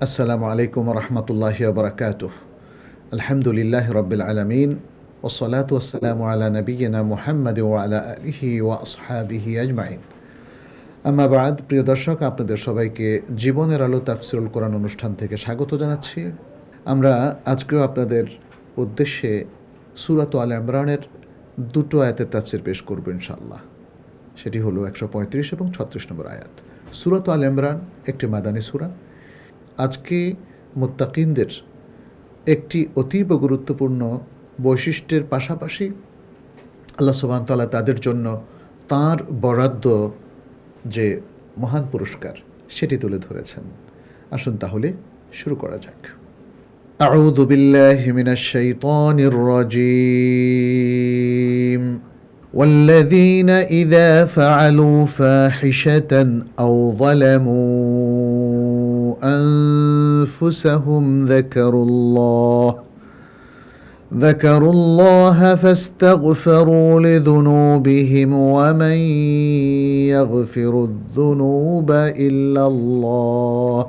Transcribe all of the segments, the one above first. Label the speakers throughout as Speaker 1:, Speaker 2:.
Speaker 1: আসসালামু আলাইকুম রহমতুল্লাহি ওবরাকাতুহ। আলহামদুলিল্লাহ রব্বিল আলামিন ওসসালাতু ওয়াসসালামু আলা নবিয়িনা মুহাম্মাদ ওয়া আলা আলিহি ওয়া আসহাবিহি আজমাইন। আম্মা বাদ, প্রিয় দর্শক, আপনাদের সবাইকে জীবনের আলো তাফসিরুল কোরআন অনুষ্ঠান থেকে স্বাগত জানাচ্ছি। আমরা আজকেও আপনাদের উদ্দেশ্যে সূরাত আল ইমরানের দুটো আয়াতের তাফসির পেশ করব ইনশাআল্লাহ। সেটি হলো 135 এবং 36 নম্বর আয়াত। সূরাত আল ইমরান একটি মাদানী সূরা। আজকে মুত্তাকিনদের একটি অতীব গুরুত্বপূর্ণ বৈশিষ্ট্যের পাশাপাশি আল্লাহ সুবহানাহু ওয়া তাআলা তাদের জন্য তাঁর বরাদ্দ যে মহান পুরস্কার সেটি তুলে ধরেছেন। আসুন তাহলে শুরু করা যাক। আউযু বিল্লাহি মিনাশ শাইতানির রাজীম। والذين إذا فعلوا فاحشة أو ظلموا أنفسهم ذكروا الله فاستغفروا لذنوبهم ومن يغفر الذنوب إلا الله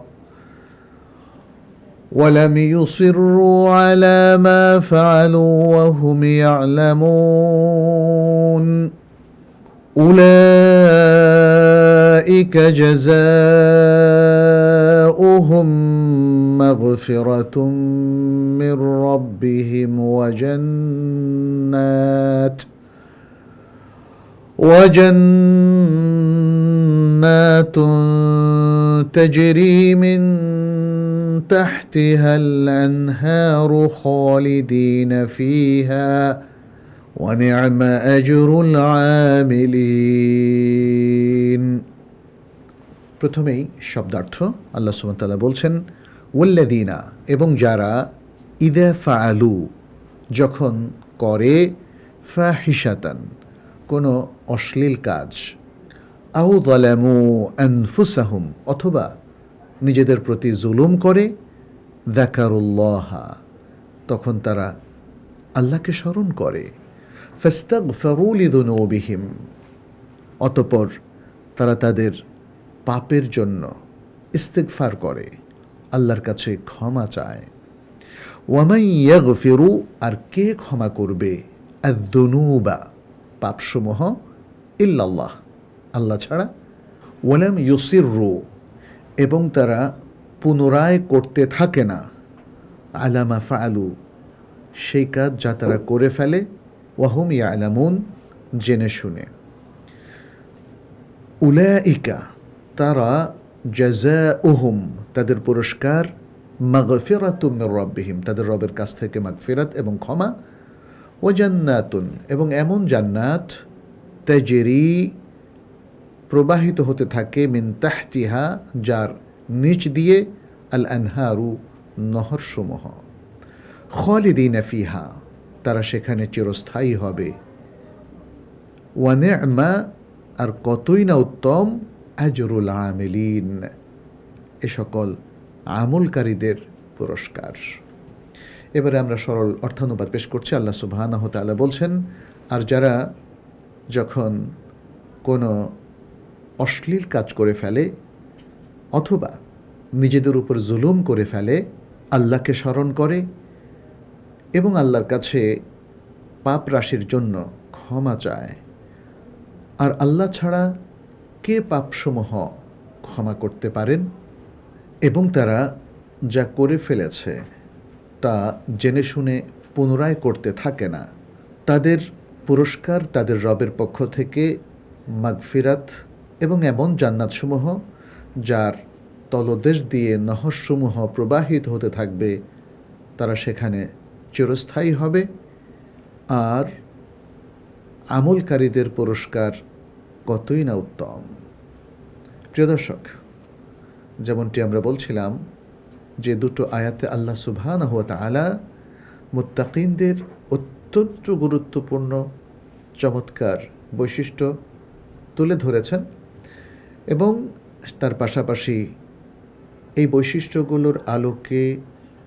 Speaker 1: ولم يصروا على ما فعلوا وهم يعلمون أولئك جزاؤهم مغفرة من ربهم وجنات تجري من تحتها الأنهار خالدين فيها ونعم أجر العاملين। প্রথমেই শব্দার্থ। আল্লাহ সুবহানাহু ওয়া তাআলা বলছেন ওয়াল্লাযীনা, এবং যারা, ইযা ফাআলু, যখন করে, ফাহিশাতান, কোনো অশ্লীল কাজ, আও যালামু আনফুসাহুম, অথবা নিজেদের প্রতি জুলুম করে, যাকারুল্লাহ, তখন তারা আল্লাহকে স্মরণ করে, ফাস্তাগফিরু লিযুনুবিহিম, অতঃপর তারা তাদের পাপের জন্য ইস্তিগফার করে, আল্লাহর কাছে ক্ষমা চায়। ওয়ামান ইয়াগফিরু, আর কে ক্ষমা করবে, আয-যুনুবা, পাপসমূহ, ইল্লাল্লাহ, আল্লাহ ছাড়া। ওয়ালাম ইউসিররু, এবং তারা পুনরায় করতে থাকে না, আলা মা ফাআলু, সেই কাজ যা তারা করে ফেলে, ওয়াহুম ইয়ালামুন, জেনে শুনে। উলাইকা, তারা, জাযাউহুম, তাদের পুরস্কার, মাগফিরাতুম মির রাব্বিহিম, তাদের রবের কাছ থেকে মাগফিরাত এবং ক্ষমা, ও জান্নাতুন, এবং এমন জান্নাত, তাজরি, প্রবাহিত হতে থাকে, মিন তাহতিহা, যার নিচ দিয়ে, আল আনহারু, নহরসমূহ, খালিদিনা ফিহা, তারা সেখানে চিরস্থায়ী হবে। ওয়া নি'মা, আর কতই না উত্তম, আজরুল আমিলিন, এ সকল আমলকারীদের পুরস্কার। এবারে আমরা সরল অর্থানুবাদ পেশ করছি। আল্লাহ সুবহানাহু ওয়া তাআলা বলছেন, আর যারা যখন কোনো অশ্লীল কাজ করে ফেলে অথবা নিজেদের উপর জুলুম করে ফেলে, আল্লাহকে স্মরণ করে এবং আল্লাহর কাছে পাপ রাশির জন্য ক্ষমা চায়। আর আল্লাহ ছাড়া কে পাপসমূহ ক্ষমা করতে পারেন? এবং তারা যা করে ফেলেছে তা জেনে শুনে পুনরায় করতে থাকে না, তাদের পুরস্কার তাদের রবের পক্ষ থেকে মাগফিরাত এবং এমন জান্নাতসমূহ যার তলদেশ দিয়ে নহরসমূহ প্রবাহিত হতে থাকবে, তারা সেখানে চিরস্থায়ী হবে। আর আমলকারীদের পুরস্কার কতই না উত্তম। প্রিয় দর্শক, যেমনটি আমরা বলছিলাম যে দুটো আয়াতে আল্লাহ সুবহানাহু ওয়া তাআলা মুত্তাকিনদের অত্যন্ত গুরুত্বপূর্ণ চমৎকার বৈশিষ্ট্য তুলে ধরেছেন এবং তার পাশাপাশি এই বৈশিষ্ট্যগুলোর আলোকে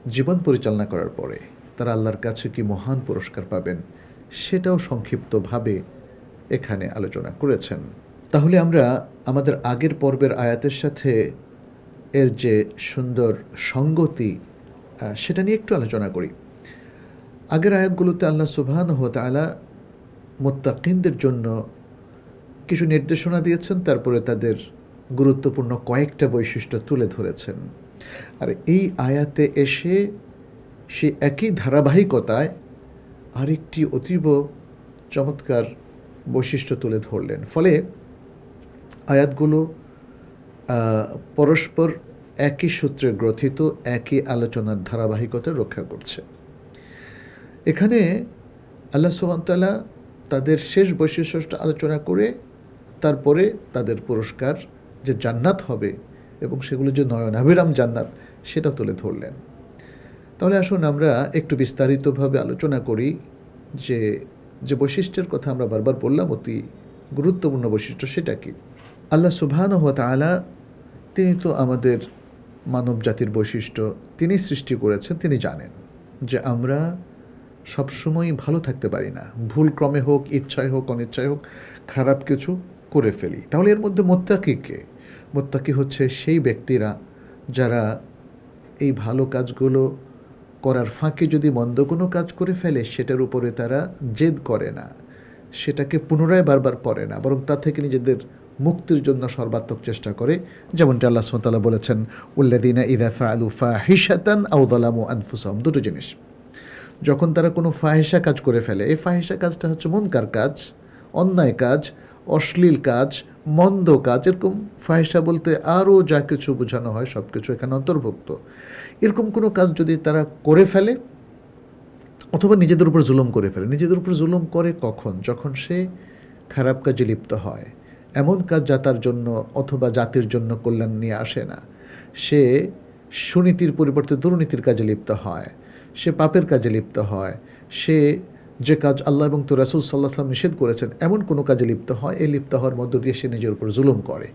Speaker 1: জীবন পরিচালনা করার পরে তারা আল্লাহর কাছে কি মহান পুরস্কার পাবেন সেটাও সংক্ষিপ্তভাবে এখানে আলোচনা করেছেন। তাহলে আমরা আমাদের আগের পর্বের আয়াতের সাথে এর যে সুন্দর সঙ্গতি সেটা নিয়ে একটু আলোচনা করি। আগের আয়াতগুলোতে আল্লাহ সুবহানাহু ওয়া তাআলা মুত্তাকিনদের জন্য কিছু নির্দেশনা দিয়েছেন, তারপরে তাদের গুরুত্বপূর্ণ কয়েকটা বৈশিষ্ট্য তুলে ধরেছেন। আর এই আয়াতে এসে সে একই ধারাবাহিকতায় আরেকটি অতীব চমৎকার বৈশিষ্ট্য তুলে ধরলেন। ফলে আয়াতগুলো পরস্পর একই সূত্রে গ্রথিত, একই আলোচনার ধারাবাহিকতা রক্ষা করছে। এখানে আল্লাহ সুবহানাহু ওয়া তাআলা তাদের শেষ বৈশিষ্ট্যটা আলোচনা করে তারপরে তাদের পুরস্কার যে জান্নাত হবে এবং সেগুলো যে নয়নাভিরাম জান্নাত সেটা তুলে ধরলেন। তাহলে আসুন আমরা একটু বিস্তারিতভাবে আলোচনা করি যে যে বৈশিষ্ট্যের কথা আমরা বারবার বললাম, অতি গুরুত্বপূর্ণ বৈশিষ্ট্য, সেটা কি। আল্লাহ সুবহানাহু ওয়া তাআলা তিনি তো আমাদের মানব জাতির বৈশিষ্ট্য তিনি সৃষ্টি করেছেন। তিনি জানেন যে আমরা সবসময় ভালো থাকতে পারি না, ভুল ক্রমে হোক, ইচ্ছায় হোক, অনিচ্ছায় হোক, খারাপ কিছু করে ফেলি। তাহলে এর মধ্যে মুত্তাকিকে, মুত্তাকি হচ্ছে সেই ব্যক্তিরা যারা এই ভালো কাজগুলো করার ফাঁকে যদি মন্দ কোনো কাজ করে ফেলে সেটার উপরে তারা জেদ করে না, সেটাকে পুনরায় বারবার করে না, বরং তা থেকে নিজেদের মুক্তির জন্য সর্বাত্মক চেষ্টা করে। যেমনটা আল্লাহ সুবহানাহু ওয়া তাআলা বলেছেন, উল্লাযীনা ইযা ফাআলু ফাহিশাতান আও যালামু আনফুসাহুম। দুটো জিনিস, যখন তারা কোনো ফাহিশা কাজ করে ফেলে, এই ফাহিশা কাজটা হচ্ছে মুনকার কাজ, অন্যায় কাজ, অশ্লীল কাজ, মন্দ কাজ। এরকম ফাহিশা বলতে আরও যা কিছু বোঝানো হয় সব কিছু এখানে অন্তর্ভুক্ত। এরকম কোনো কাজ যদি তারা করে ফেলে অথবা নিজেদের উপর জুলুম করে ফেলে। নিজেদের উপর জুলুম করে কখন? যখন সে খারাপ কাজে লিপ্ত হয়, এমন কাজ যা তার জন্য অথবা জাতির জন্য কল্যাণ নিয়ে আসে না। সে সুনীতির পরিবর্তে দুর্নীতির কাজে লিপ্ত হয়, সে পাপের কাজে লিপ্ত হয়, সে যে কাজ আল্লাহ এবং তো রাসূল সাল্লাল্লাহু আলাইহি ওয়াসাল্লাম নিষেধ করেছেন এমন কোনো কাজে লিপ্ত হয়। এই লিপ্ত হওয়ার মধ্য দিয়ে সে নিজের উপর জুলুম করে।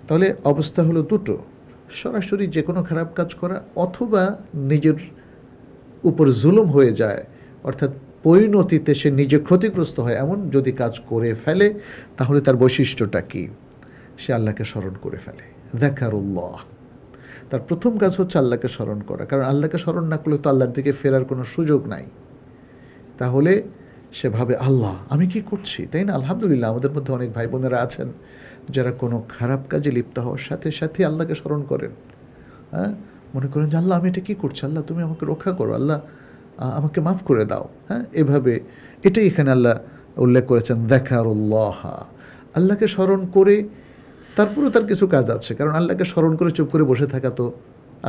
Speaker 1: তাহলে অবস্থা হলো দুটো, সরাসরি যে কোনো খারাপ কাজ করা অথবা নিজের উপর জুলুম হয়ে যায়, অর্থাৎ পরিণতিতে সে নিজে ক্ষতিগ্রস্ত হয়, এমন যদি কাজ করে ফেলে তাহলে তার বৈশিষ্ট্যটা কি? সে আল্লাহকে স্মরণ করে ফেলে। যাকারুল্লাহ, তার প্রথম কাজ হচ্ছে আল্লাহকে স্মরণ করা, কারণ আল্লাহকে স্মরণ না করলে তো আল্লাহর দিকে ফেরার কোনো সুযোগ নাই। তাহলে সে ভাবে আল্লাহ আমি কি করছি, তাই না? আলহামদুলিল্লাহ আমাদের মধ্যে অনেক ভাই বোনেরা আছেন যারা কোনো খারাপ কাজে লিপ্ত হওয়ার সাথে সাথে আল্লাহকে স্মরণ করেন। হ্যাঁ, মনে করেন যে আল্লাহ আমি এটা কী করছি, আল্লাহ তুমি আমাকে রক্ষা করো, আল্লাহ আমাকে মাফ করে দাও। হ্যাঁ, এভাবে এটাই এখানে আল্লাহ উল্লেখ করেছেন, যাকারুল্লাহ, আল্লাহকে স্মরণ করে। তারপরেও তার কিছু কাজ আছে, কারণ আল্লাহকে স্মরণ করে চুপ করে বসে থাকা তো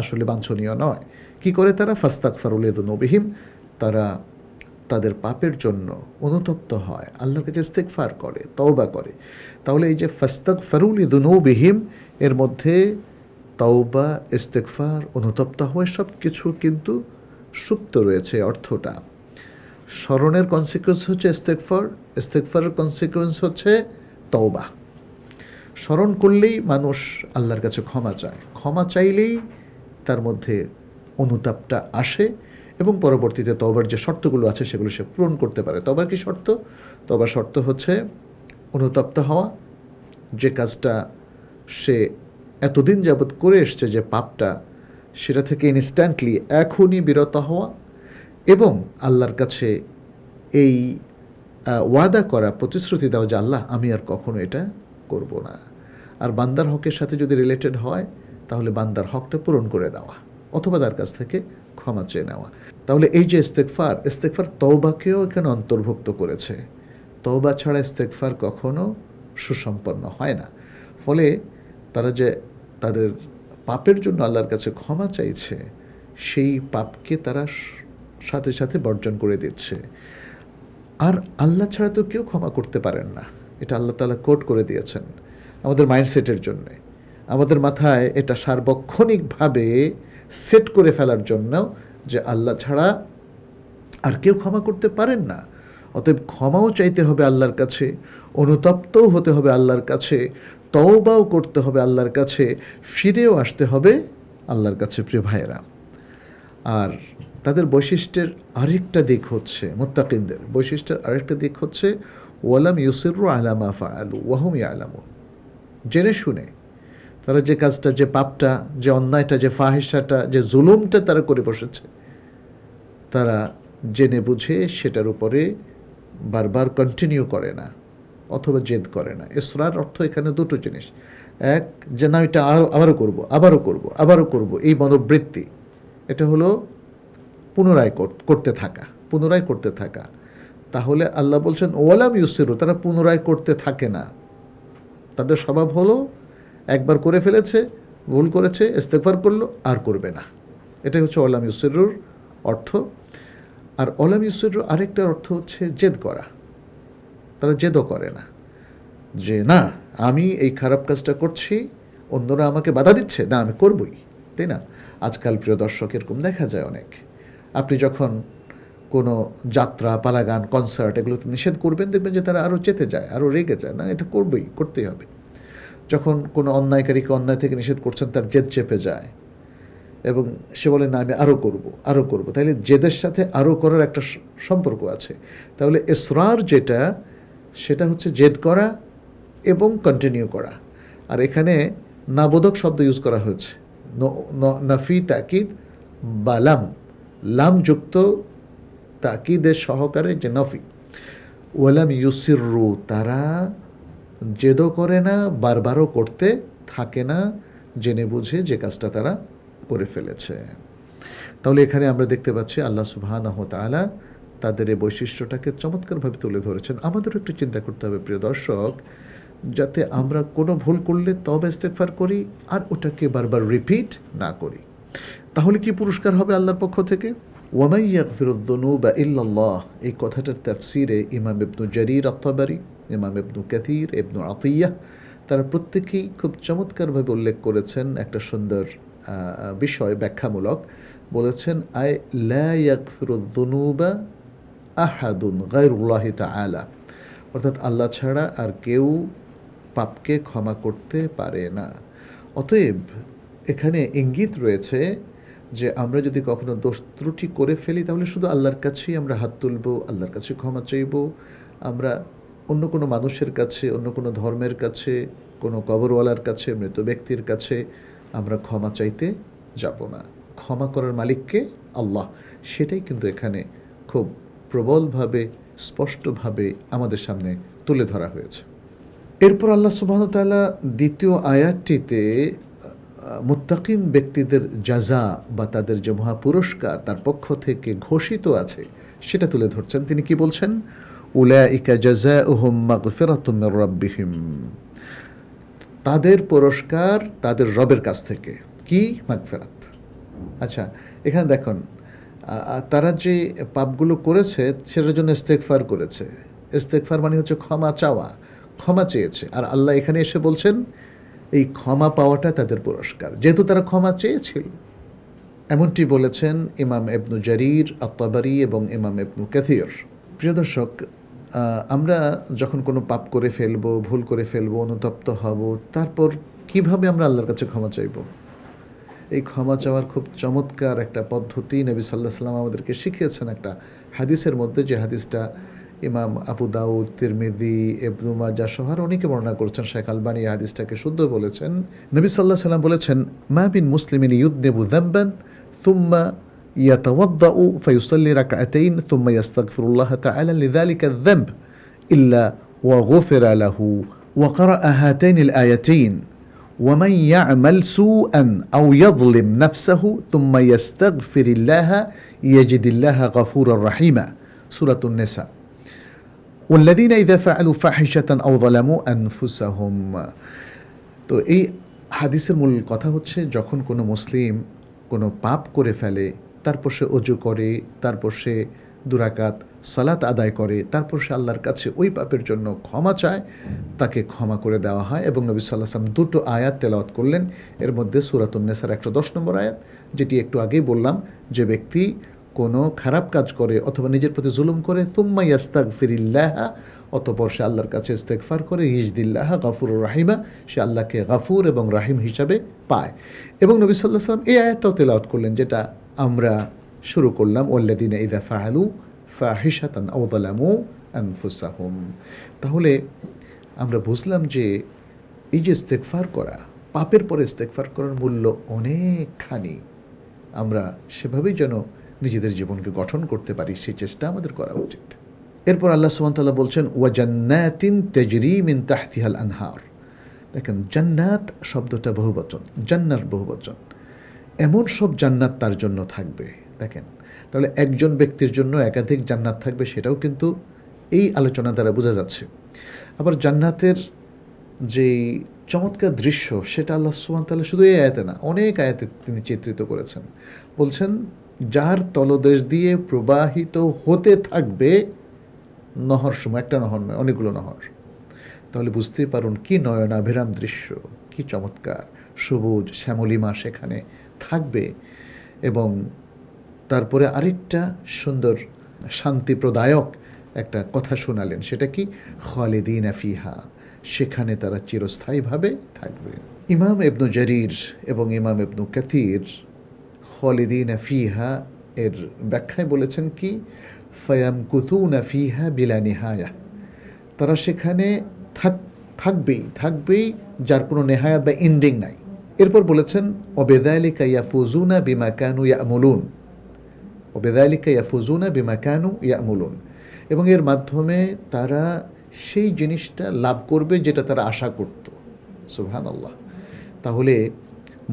Speaker 1: আসলে বাঞ্ছনীয় নয়। কি করে তারা? ফাস্তাগফারু লিযুনুবিহিম, তারা তাদের পাপের জন্য অনুতপ্ত হয়, আল্লাহর কাছে ইস্তেগফার করে, তওবা করে। তাহলে এই যে ফাস্তাগফারু লিযুনুবিহিম, এর মধ্যে তওবা, ইস্তেগফার, অনুতপ্ত হওয়া সব কিছু কিন্তু সুপ্ত রয়েছে। অর্থটা স্মরণের কনসিকুয়েন্স হচ্ছে ইস্তেগফার, ইস্তেগফারের কনসিকুয়েন্স হচ্ছে তওবা। স্মরণ করলেই মানুষ আল্লাহর কাছে ক্ষমা চায়, ক্ষমা চাইলেই তার মধ্যে অনুতাপটা আসে এবং পরবর্তীতে তওবার যে শর্তগুলো আছে সেগুলো সে পূরণ করতে পারে। তওবার কি শর্ত? তওবার শর্ত হচ্ছে অনুতপ্ত হওয়া, যে কাজটা সে এতদিন যাবৎ করে এসছে যে পাপটা, সেটা থেকে ইনস্ট্যান্টলি এখনই বিরত হওয়া এবং আল্লাহর কাছে এই ওয়াদা করা, প্রতিশ্রুতি দেওয়া যে আল্লাহ আমি আর কখনো এটা করব না। আর বান্দার হকের সাথে যদি রিলেটেড হয় তাহলে বান্দার হকটা পূরণ করে দেওয়া অথবা তার কাছ থেকে ক্ষমা চেয়ে নেওয়া। তাহলে এই যে ইস্তেগফার, ইস্তেগফার তওবাকেও এখানে অন্তর্ভুক্ত করেছে। তওবা ছাড়া ইস্তেগফার কখনো সুসম্পন্ন হয় না। ফলে তারা যে তাদের পাপের জন্য আল্লাহর কাছে ক্ষমা চাইছে, সেই পাপকে তারা সাথে সাথে বর্জন করে দিচ্ছে। আর আল্লাহ ছাড়া তো কেউ ক্ষমা করতে পারেন না, এটা আল্লাহ তাআলা কোট করে দিয়েছেন আমাদের মাইন্ডসেটের জন্যে, আমাদের মাথায় এটা সার্বক্ষণিকভাবে সেট করে ফেলার জন্য যে আল্লাহ ছাড়া আর কেউ ক্ষমা করতে পারেন না। অতএব ক্ষমাও চাইতে হবে আল্লাহর কাছে, অনুতপ্তও হতে হবে আল্লাহর কাছে, তওবাও করতে হবে আল্লাহর কাছে, ফিরেও আসতে হবে আল্লাহর কাছে। প্রিয় ভাইয়েরা, আর তাদের বৈশিষ্ট্যের আরেকটা দিক হচ্ছে, মুত্তাকিনদের বৈশিষ্ট্যের আরেকটা দিক হচ্ছে ওয়ালাম ইউসিরু আলা মা ফাআলু ওয়া হুম ইয়ালামুন, জেনে শুনে তারা যে কাজটা, যে পাপটা, যে অন্যায়টা, যে ফাহিশাটা, যে জুলুমটা তারা করে বসেছে, তারা জেনে বুঝে সেটার উপরে বারবার কন্টিনিউ করে না অথবা জেদ করে না। ইসরার অর্থ এখানে দুটো জিনিস। এক, যে না এটা আবারও করব, আবারও করব, আবারও করব, এই মনোবৃত্তি, এটা হলো পুনরায় করতে থাকা, পুনরায় করতে থাকা। তাহলে আল্লাহ বলছেন ওয়ালাম ইউসিরু, তারা পুনরায় করতে থাকে না। তাদের স্বভাব হলো একবার করে ফেলেছে, ভুল করেছে, ইস্তেগফার করলো, আর করবে না। এটাই হচ্ছে ওয়ালাম ইউসিরুর অর্থ। আর ওয়ালাম ইউসিরুর আরেকটা অর্থ হচ্ছে জেদ করা। তারা জেদও করে না যে না আমি এই খারাপ কাজটা করছি, অন্যরা আমাকে বাধা দিচ্ছে, না আমি করবই, তাই না? আজকাল প্রিয় দর্শক এরকম দেখা যায় অনেক। আপনি যখন কোনো যাত্রা, পালাগান, কনসার্ট এগুলোতে নিষেধ করবেন, দেখবেন যে তারা আরও চেতে যায়, আরও রেগে যায়, না এটা করবেই, করতেই হবে। যখন কোনো অন্যায়কারীকে অন্যায় থেকে নিষেধ করছেন, তার জেদ চেপে যায় এবং সে বলে না আমি আরও করব, আরও করব। তাইলে জেদের সাথে আরও করার একটা সম্পর্ক আছে। তাহলে ইসরার যেটা, সেটা হচ্ছে জেদ করা এবং কন্টিনিউ করা। আর এখানে নাবোধক শব্দ ইউজ করা হয়েছে, নাফি তাকিদ বা লাম, লাম যুক্ত তাকিদের সহকারে, যে নফি। ওয়ালাম ইউসিররু, তারা জেদও করে না, বারবারও করতে থাকে না, জেনে বুঝে যে কাজটা তারা করে ফেলেছে। তাহলে এখানে আমরা দেখতে পাচ্ছি আল্লাহ সুবহানাহু ওয়া তাআলা তাদের এই বৈশিষ্ট্যটাকে চমৎকারভাবে তুলে ধরেছেন। আমাদেরও একটু চিন্তা করতে হবে প্রিয় দর্শক, যাতে আমরা কোনো ভুল করলে তবে ইস্তেগফার করি আর ওটাকে বারবার রিপিট না করি। তাহলে কি পুরস্কার হবে আল্লাহর পক্ষ থেকে? ওয়ামাই ইয়াগফিরুদ যুনুবা ইল্লাল্লাহ, এই কথাটার তাফসিরে ইমাম ইবনু জারীর আত-তাবারি, ইমাম ইবনু কাসীর, ইবনু আতিয়াহ, তারা প্রত্যেকেই খুব চমৎকারভাবে উল্লেখ করেছেন একটা সুন্দর বিষয়, ব্যাখ্যামূলক। বলেছেন আয় লা ইয়াগফিরুদ যুনুবা আহাদুন গায়রুল্লাহি তাআলা, অর্থাৎ আল্লাহ ছাড়া আর কেউ পাপকে ক্ষমা করতে পারে না। অতএব এখানে ইঙ্গিত রয়েছে যে আমরা যদি কখনো দোষ ত্রুটি করে ফেলি, তাহলে শুধু আল্লাহর কাছেই আমরা হাত তুলব, আল্লাহর কাছে ক্ষমা চাইব। আমরা অন্য কোনো মানুষের কাছে, অন্য কোনো ধর্মের কাছে, কোনো কবরওয়ালার কাছে, মৃত ব্যক্তির কাছে আমরা ক্ষমা চাইতে যাব না। ক্ষমা করার মালিককে আল্লাহ, সেটাই কিন্তু এখানে খুব প্রবলভাবে, স্পষ্টভাবে আমাদের সামনে তুলে ধরা হয়েছে। এরপর আল্লাহ সুবহানাহু ওয়া তাআলা দ্বিতীয় আয়াতটিতে মুত্তাকিন ব্যক্তিদের জাযা বা তাদের যে মহা পুরস্কার তার পক্ষ থেকে ঘোষিত আছে সেটা তুলে ধরছেন। তিনি কি বলছেন? উলাইকা জাযাউহুম মাগফিরাতুম মির রাব্বিহিম, তাদের পুরস্কার তাদের রবের কাছ থেকে। কি? মাগফিরাত। আচ্ছা, এখানে দেখুন তারা যে পাপগুলো করেছে সেটার জন্য ইস্তেগফার করেছে। ইস্তেগফার মানে হচ্ছে ক্ষমা চাওয়া, ক্ষমা চেয়েছে। আর আল্লাহ এখানে এসে বলছেন এই ক্ষমা পাওয়াটা তাদের পুরস্কার, যেহেতু তারা ক্ষমা চেয়েছিল। এমনটি বলেছেন ইমাম ইবনু জারীর আত-তাবারি এবং ইমাম ইবনু কাসীর। প্রিয় দর্শক, আমরা যখন কোনো পাপ করে ফেলবো, ভুল করে ফেলবো, অনুতপ্ত হব, তারপর কিভাবে আমরা আল্লাহর কাছে ক্ষমা চাইব? এই ক্ষমা চাওয়ার খুব চমৎকার একটা পদ্ধতি নবী সাল্লাল্লাহু আলাইহি ওয়াসাল্লাম আমাদেরকে শিখিয়েছেন একটা হাদিসের মধ্যে, যে হাদিসটা ইমাম আবু দাউদ, তিরমিজি, ইবনু মাজাহ সহ অনেকে বর্ণনা করেছেন। শেখ আলবানী এই হাদিসটাকে শুদ্ধ বলেছেন। নবী সাল্লাল্লাহু আলাইহি ওয়াসাল্লাম বলেছেন, মা বিন মুসলিমিন ইউযনিবু যামবান থুম্মা ইয়াতাওয়াদ্দাউ ফায়ুসাল্লি রাকআতাইন থুম্মা ইয়াস্তাগফিরুল্লাহ তাআলা লিযালিকা আয-যামব ইল্লা ওয়া গুফিরা লাহু ওয়া ক্বারাআ হাতাইনিল আয়াতাইন ومن يعمل سوءا أو يظلم نفسه ثم يستغفر الله يجد الله غفورا رحيما سورة النساء والذين إذا فعلوا فاحشة أو ظلموا أنفسهم। তো এই হাদিসের মূল কথা হচ্ছে, যখন কোনো মুসলিম কোনো পাপ করে ফেলে, তারপর সে ওযু করে, তারপর সে 2 রাকাত সালাত আদায় করে, তারপর সে আল্লাহর কাছে ওই পাপের জন্য ক্ষমা চায়, তাকে ক্ষমা করে দেওয়া হয়। এবং নবী সাল্লাল্লাহু আলাইহি ওয়াসাল্লাম 2টো আয়াত তেলাওয়াত করলেন। এর মধ্যে সূরাতুন নিসার 110 নম্বর আয়াত, যেটি একটু আগেই বললাম, যে ব্যক্তি কোনো খারাপ কাজ করে অথবা নিজের প্রতি জুলুম করে, তুম্মা ইয়াস্তাগফিরিল্লাহ, অতঃপর সে আল্লাহর কাছে ইস্তেগফার করে, ইজদিল্লাহ গাফুরুর রাহিমা, সে আল্লাহকে গাফুর এবং রাহিম হিসাবে পায়। এবং নবী সাল্লাল্লাহু আলাইহি ওয়াসাল্লাম এই আয়াতটাও তেলাওয়াত করলেন, যেটা আমরা শুরু করলাম, ওয়াল্লাযিনা ইযা ফাআলু ফাহিশাতান আও যালামু আনফুসাহুম। তাহলে আমরা বুঝলাম যে এই যে ইস্তেগফার করা, পাপের পরে ইস্তেগফার করার মূল্য অনেকখানি। আমরা সেভাবেই যেন নিজেদের জীবনকে গঠন করতে পারি, সেই চেষ্টা আমাদের করা উচিত। এরপর আল্লাহ সুবহানাহু ওয়া তাআলা বলছেন ওয়া জান্নাতিন তাজরি মিন তাহতিহাল আনহার। দেখেন, জান্নাত শব্দটা বহুবচন, জান্নাত বহুবচন। এমন সব জান্নাত তার জন্য থাকবে। দেখেন, তাহলে একজন ব্যক্তির জন্য একাধিক জান্নাত থাকবে, সেটাও কিন্তু এই আলোচনা দ্বারা বোঝা যাচ্ছে। আবার জান্নাতের যে চমৎকার দৃশ্য, সেটা আল্লাহ সুবহানাহু ওয়া তাআলা শুধু এই আয়াতে না, অনেক আয়াতে তিনি চিত্রিত করেছেন। বলছেন, যার তলদেশ দিয়ে প্রবাহিত হতে থাকবে নহর সময়, একটা নহর নয়, অনেকগুলো নহর। তাহলে বুঝতেই পারুন কি নয়নাভিরাম দৃশ্য, কি চমৎকার সবুজ শ্যামলিমা সেখানে থাকবে। এবং তারপরে আরেকটা সুন্দর শান্তিপ্রদায়ক একটা কথা শোনালেন, সেটা কি? খালিদিনা ফিহা, সেখানে তারা চিরস্থায়ীভাবে থাকবে। ইমাম ইবনু জারির এবং ইমাম ইবনু কাতির খালিদিনা ফিহা এর ব্যাখ্যায় বলেছেন কি, ফায়ামকুতুনা ফিহা বিলা নিহায়া, তারা সেখানে থাকবেই, যার কোনো নেহায়াত বা এন্ডিং নাই। এরপর বলেছেন ওয়াবিযালিকা ইয়াফুজুনা বিমা কানু ইয়ামুলুন, ওয়াবিযালিকা ইয়াফুজুনা বিমা কানু ইয়ামুলুন, এবং এর মাধ্যমে তারা সেই জিনিসটা লাভ করবে যেটা তারা আশা করত। সুবহানাল্লাহ। তাহলে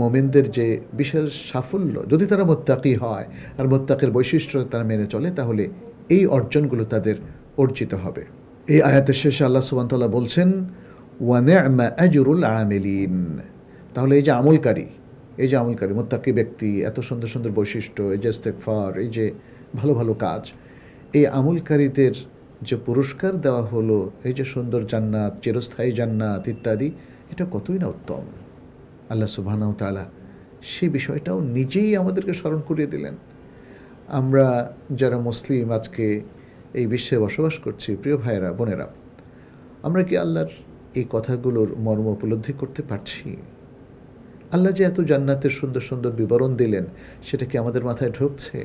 Speaker 1: মুমিনদের যে বিশাল সাফল্য, যদি তারা মুত্তাকি হয় আর মুত্তাকির বৈশিষ্ট্য তারা মেনে চলে, তাহলে এই অর্জনগুলো তাদের অর্জিত হবে। এই আয়াতের শেষে আল্লাহ সুবহানাহু ওয়া তাআলা বলছেন ওয়া নি'মা আজরুল আমিলিন। তাহলে এই যে আমলকারী মুত্তাকি ব্যক্তি, এত সুন্দর সুন্দর বৈশিষ্ট্য, এই যে ইস্তেগফার, এই যে ভালো ভালো কাজ, এই আমলকারীদের যে পুরস্কার দেওয়া হলো, এই যে সুন্দর জান্নাত, চিরস্থায়ী জান্নাত ইত্যাদি, এটা কতই না উত্তম। আল্লাহ সুবহানাহু ওয়া তাআলা সেই বিষয়টাও নিজেই আমাদেরকে স্মরণ করিয়ে দিলেন। আমরা যারা মুসলিম আজকে এই বিশ্বে বসবাস করছি, প্রিয় ভাইয়েরা বোনেরা, আমরা কি আল্লাহর এই কথাগুলোর মর্ম উপলব্ধি করতে পারছি? আল্লাহ যে এত জান্নাতের সুন্দর সুন্দর বিবরণ দিলেন, সেটা কি আমাদের মাথায় ঢুকছে?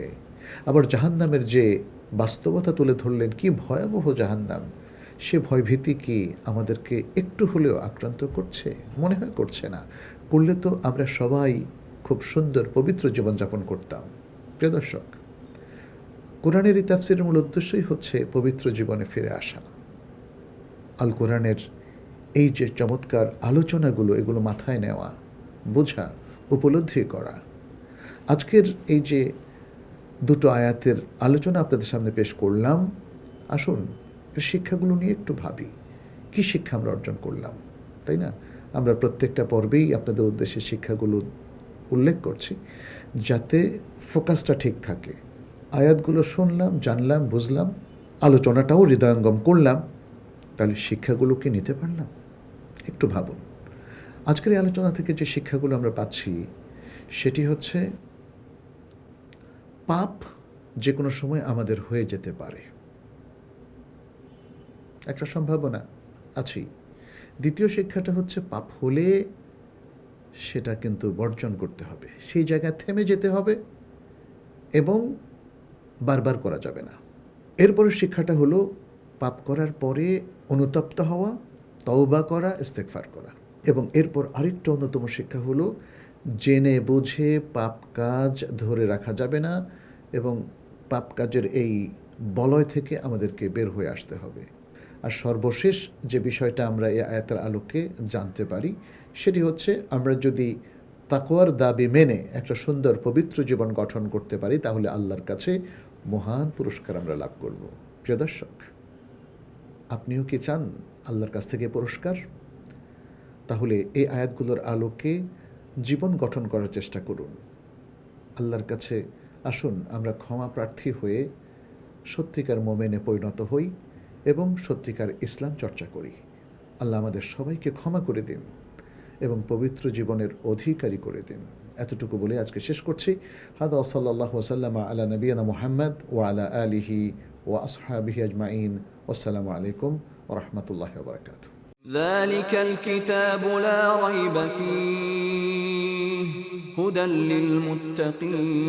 Speaker 1: আবার জাহান্নামের যে বাস্তবতা তুলে ধরলেন, কি ভয়াবহ জাহান্নাম, সে ভয়ভীতি কি আমাদেরকে একটু হলেও আক্রান্ত করছে? মনে হয় করছে না। করলে তো আমরা সবাই খুব সুন্দর পবিত্র জীবনযাপন করতাম। প্রিয় দর্শক, কোরআনের এই তাফসীরের মূল উদ্দেশ্যই হচ্ছে পবিত্র জীবনে ফিরে আসা। আল কোরআনের এই যে চমৎকার আলোচনাগুলো, এগুলো মাথায় নেওয়া, বোঝা, উপলব্ধি করা। আজকের এই যে দুটো আয়াতের আলোচনা আপনাদের সামনে পেশ করলাম, আসুন এর শিক্ষাগুলো নিয়ে একটু ভাবি। কি শিক্ষা আমরা অর্জন করলাম, তাই না? আমরা প্রত্যেকটা পর্বেই আপনাদের উদ্দেশ্যে শিক্ষাগুলো উল্লেখ করছি, যাতে ফোকাসটা ঠিক থাকে। আয়াতগুলো শুনলাম, জানলাম, বুঝলাম, আলোচনাটাও হৃদয়ঙ্গম করলাম, তাহলে শিক্ষাগুলো কি নিতে পারলাম? একটু ভাবুন। আজকের এই আলোচনা থেকে যে শিক্ষাগুলো আমরা পাচ্ছি, সেটি হচ্ছে পাপ যে কোনো সময় আমাদের হয়ে যেতে পারে, একটা সম্ভাবনা আছেই। দ্বিতীয় শিক্ষাটা হচ্ছে পাপ হলে সেটা কিন্তু বর্জন করতে হবে, সেই জায়গায় থেমে যেতে হবে এবং বারবার করা যাবে না। এরপরের শিক্ষাটা হলো পাপ করার পরে অনুতপ্ত হওয়া, তওবা করা, ইস্তেগফার করা। এবং এরপর আরেকটা অন্যতম শিক্ষা হলো জেনে বুঝে পাপ কাজ ধরে রাখা যাবে না এবং পাপ কাজের এই বলয় থেকে আমাদেরকে বের হয়ে আসতে হবে। আর সর্বশেষ যে বিষয়টা আমরা এই আয়াতের আলোকে জানতে পারি, সেটি হচ্ছে আমরা যদি তাকওয়ার দাবি মেনে একটা সুন্দর পবিত্র জীবন গঠন করতে পারি, তাহলে আল্লাহর কাছে মহান পুরস্কার আমরা লাভ করব। প্রিয় দর্শক, আপনিও কি চান আল্লাহর কাছ থেকে পুরস্কার? তাহলে এই আয়াতগুলোর আলোকে জীবন গঠন করার চেষ্টা করুন। আল্লাহর কাছে আসুন আমরা ক্ষমা প্রার্থী হয়ে সত্যিকার মোমেনে পরিণত হই এবং সত্যিকার ইসলাম চর্চা করি। আল্লাহ আমাদের সবাইকে ক্ষমা করে দিন এবং পবিত্র জীবনের অধিকারী করে দিন। এতটুকু বলে আজকে শেষ করছি। হাদা সাল্লাল্লাহু ওয়াসাল্লাম আলা নবিয়িনা মুহাম্মদ ওয়া আলা আলিহি ওয়া আসহাবিহি আজমাইন। ওয়াসসালামু আলাইকুম ওয়া রাহমাতুল্লাহি ওয়া বারাকাতুহু।
Speaker 2: ذلك الكتاب لا ريب فيه هدى للمتقين